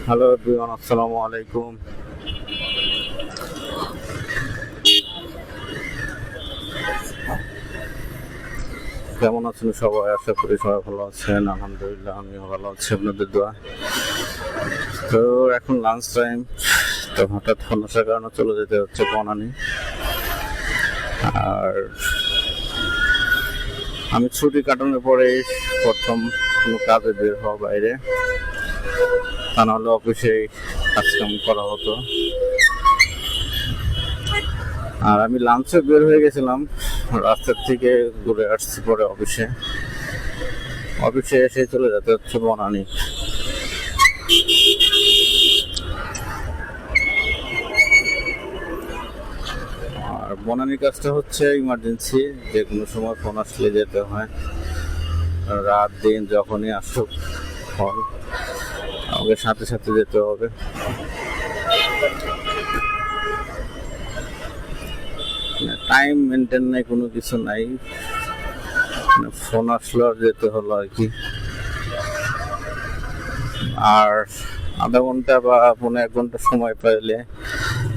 Hello everyone, আসসালামু আলাইকুম। কেমন আছেন সবাই? আশা করি সবাই ভালো আছেন। আলহামদুলিল্লাহ আমিও ভালো আছি আপনাদের দোয়া। তো এখন লাঞ্চ টাইম, তো হঠাৎ সমস্যার কারণে চলে যেতে হচ্ছে বনানী। আর আমি ছুটি কাটানোর পরে প্রথম কোনো কাজে বের হওয়া বাইরে, তা নাহলে অফিসে কাজকাম করা হতো। আর আমি লাঞ্চে বের হয়ে গেছিলাম, রাস্তার থেকে ঘুরে আসছি পরে অফিসে এসে চলে যেতে হচ্ছে বনানী। আর বনানীর কাজটা হচ্ছে ইমার্জেন্সি, যে কোনো সময় ফোন আসলে যেতে হয়। রাত দিন যখনই আসুক ফোন, আমাকে সাথে সাথে যেতে হবে। টাইম মেনটেন নাই, কোনো কিছু নাই, ফোন আসলো আর যেতে হলো আর কি। আর আধা ঘন্টা বা 1.5 ঘন্টা সময় পাইলে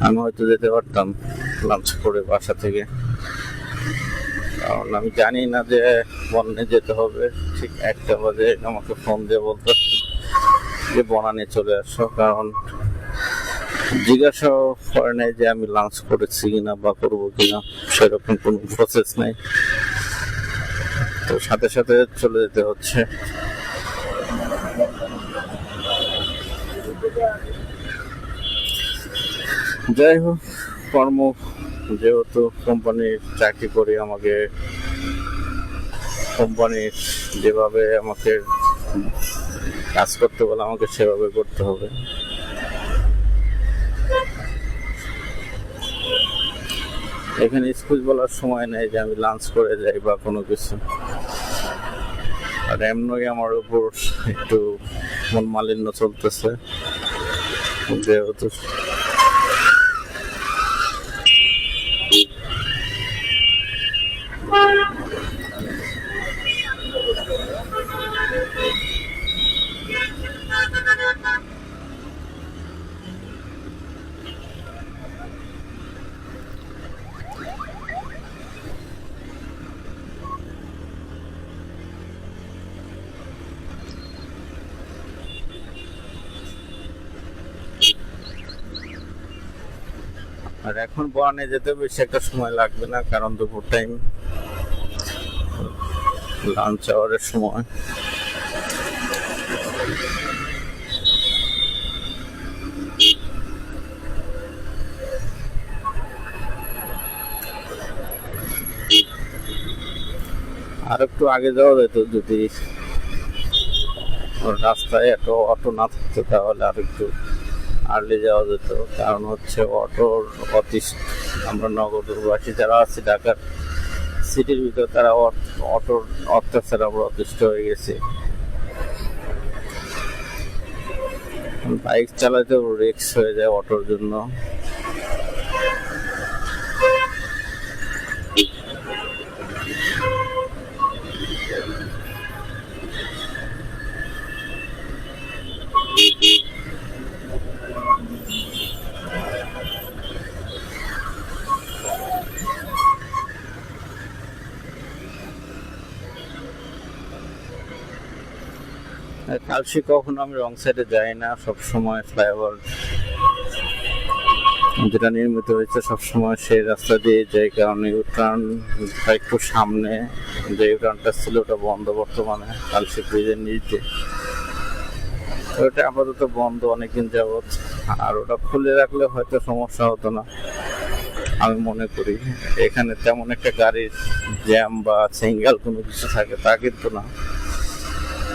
আমি হয়তো যেতে পারতাম লাঞ্চ করে বাসা থেকে, কারণ আমি জানি না যে বনে যেতে হবে। ঠিক 1টা বাজে আমাকে ফোন দিয়ে বলতো যে বনানী চলে আসো, কারণ জিজ্ঞাসা করে নাই যে আমি লাঞ্চ করেছি কিনা বা করবো কিনা, সেরকম কোনো প্রসেস নাই। তো সাথে সাথে চলে যেতে হচ্ছে। যাই হোক, কর্ম, যেহেতু কোম্পানির চাকরি করি, আমাকে কোম্পানির যেভাবে আমাকে কাজ করতে বলে আমাকে সেভাবে করতে হবে। এখানে স্কুল বলার সময় নেই যে আমি লাঞ্চ করে যাই বা কোনো কিছু। আর এমনই আমার উপর একটু মন মালিন্য চলতেছে, যেহেতু আর এখন বনে যেতে বেশি একটা সময় লাগবে না, কারণ দুপুর টাইম, লাঞ্চ আওয়ারের সময়। আর একটু আগে যাওয়া যেত, যদি রাস্তায় এত অটো না থাকতো তাহলে আর একটু আর্লি যাওয়া যেত। কারণ হচ্ছে অটোর আমরা নগরবাসী যারা আছি ঢাকার সিটির ভিতর, তারা অটোর অত্যাচার আমরা অতিষ্ঠ হয়ে গেছি। বাইক চালাতেও রিস্ক হয়ে যায় অটোর জন্য। কালসি কখনো আমি রং সাইডে যাই না, সবসময় ফ্লাইওভার যেটা নির্মিত হয়েছে সবসময় সেই রাস্তা দিয়ে যাই, কারণ ইউটার্ন একটু সামনে যে ইউটার্নটা ছিল ওটা বন্ধ বর্তমানে কালসি ব্রিজের নিচে। ওটা আপাতত বন্ধ অনেকদিন যাবৎ, আর ওটা খুলে রাখলে হয়তো সমস্যা হতো না আমি মনে করি। এখানে তেমন একটা গাড়ির জ্যাম বা সিঙ্গেল কোনো কিছু থাকে তা কিন্তু না।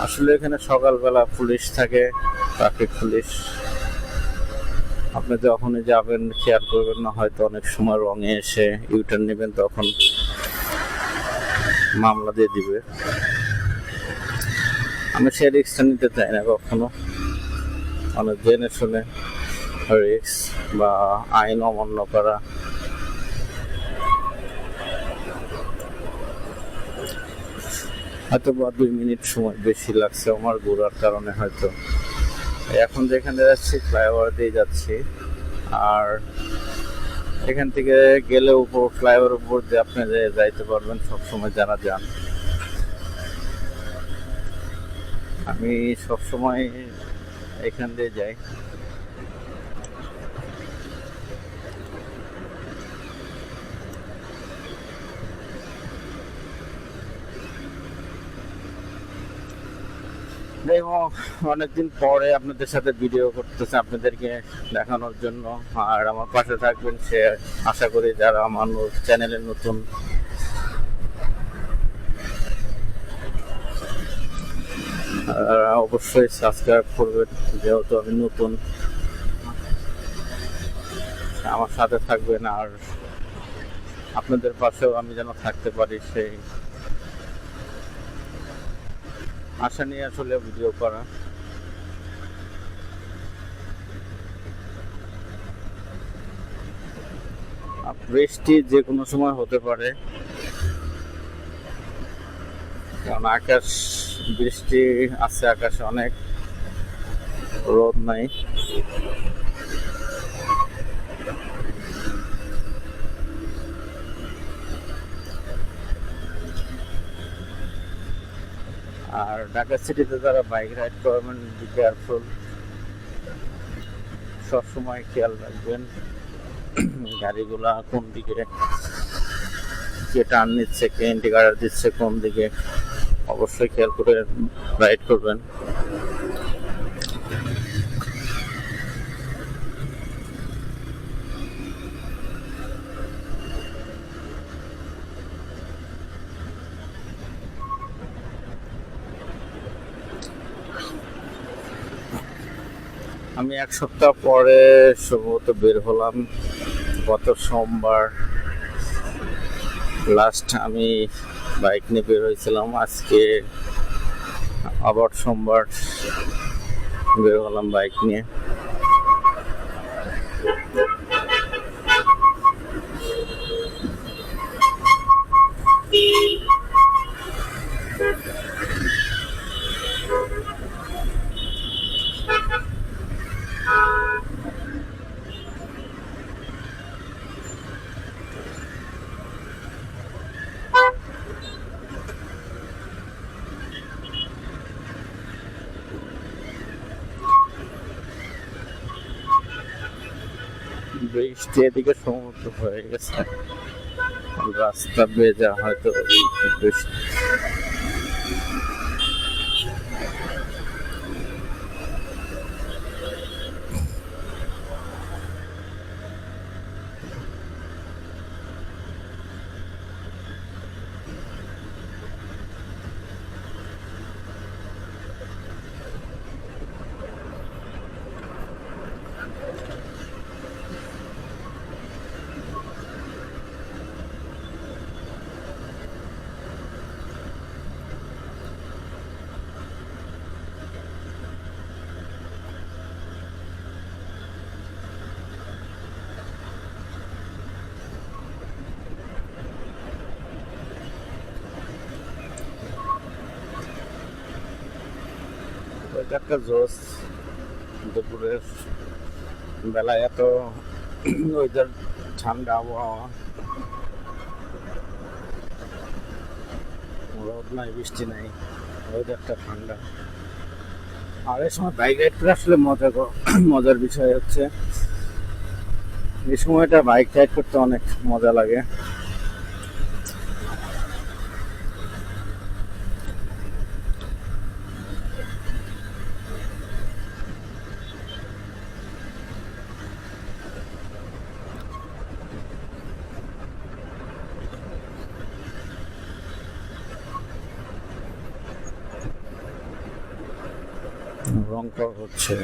আসলে এখানে সকালবেলা পুলিশ থাকে, ট্রাফিক পুলিশ। আপনি যখনই যাবেন খেয়াল করবেন না, হয়তো অনেক সময় রঙে এসে ইউটার্ন নেবেন, তখন মামলা দিয়ে দিবে। আমি সে রিস্কটা নিতে চাই না কখনো, অনেক জেনে শুনে রিস্ক বা আইন অমান্য করা। হয়তো বা 2 মিনিট সময় বেশি লাগছে আমার ঘোরার কারণে, হয়তো এখন যেখানে যাচ্ছি ফ্লাইওভার দিয়ে যাচ্ছি, আর এখান থেকে গেলে উপর ফ্লাইওভার উপর দিয়ে আপনি যাইতে পারবেন সবসময় যারা যান। আমি সবসময় এখান দিয়ে যাই। এবং অনেকদিন পরে আপনাদের সাথে ভিডিও করতেছে আপনাদেরকে দেখানোর জন্য, আর আমার পাশে থাকবেন সে আশা করি। যারা আমার চ্যানেলে নতুন অবশ্যই সাবস্ক্রাইব করবেন, যেহেতু আমি নতুন। আমার সাথে থাকবেন আর আপনাদের পাশেও আমি যেন থাকতে পারি সেই আশা নিয়ে আসলে ভিডিও করা। বৃষ্টি যে কোনো সময় হতে পারে, কারণ আকাশ বৃষ্টি আছে, আকাশে অনেক রোদ নাই। আর ঢাকা সিটিতে যারা বাইক রাইড করবেন বি কেয়ারফুল, সবসময় খেয়াল রাখবেন গাড়িগুলা কোন দিকে, কে টার্ন নিচ্ছে, কে ইন্ডিকেটর দিচ্ছে কোন দিকে, অবশ্যই খেয়াল করে রাইড করবেন। আমি এক সপ্তাহ পরে সম্ভবত বের হলাম, গত সোমবার লাস্ট আমি বাইক নিয়ে বের হয়েছিলাম। আজকে আবার সোমবার বের হলাম বাইক নিয়ে। বৃষ্টি এদিকে সমুদ্র হয়ে গেছে, রাস্তা ভেজা, হয়তো বৃষ্টি। একটা জোস, দুপুরের বেলায় এত ওয়েদার ঠান্ডা আবহাওয়া, রোদ নাই বৃষ্টি নাই, ওয়েদারটা ঠান্ডা। আর এই সময় বাইক রাইড করে আসলে মজার বিষয় হচ্ছে এই সময়টা বাইক রাইড করতে অনেক মজা লাগে। রংপুর হচ্ছে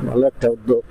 ভালো একটা উদ্যোগ।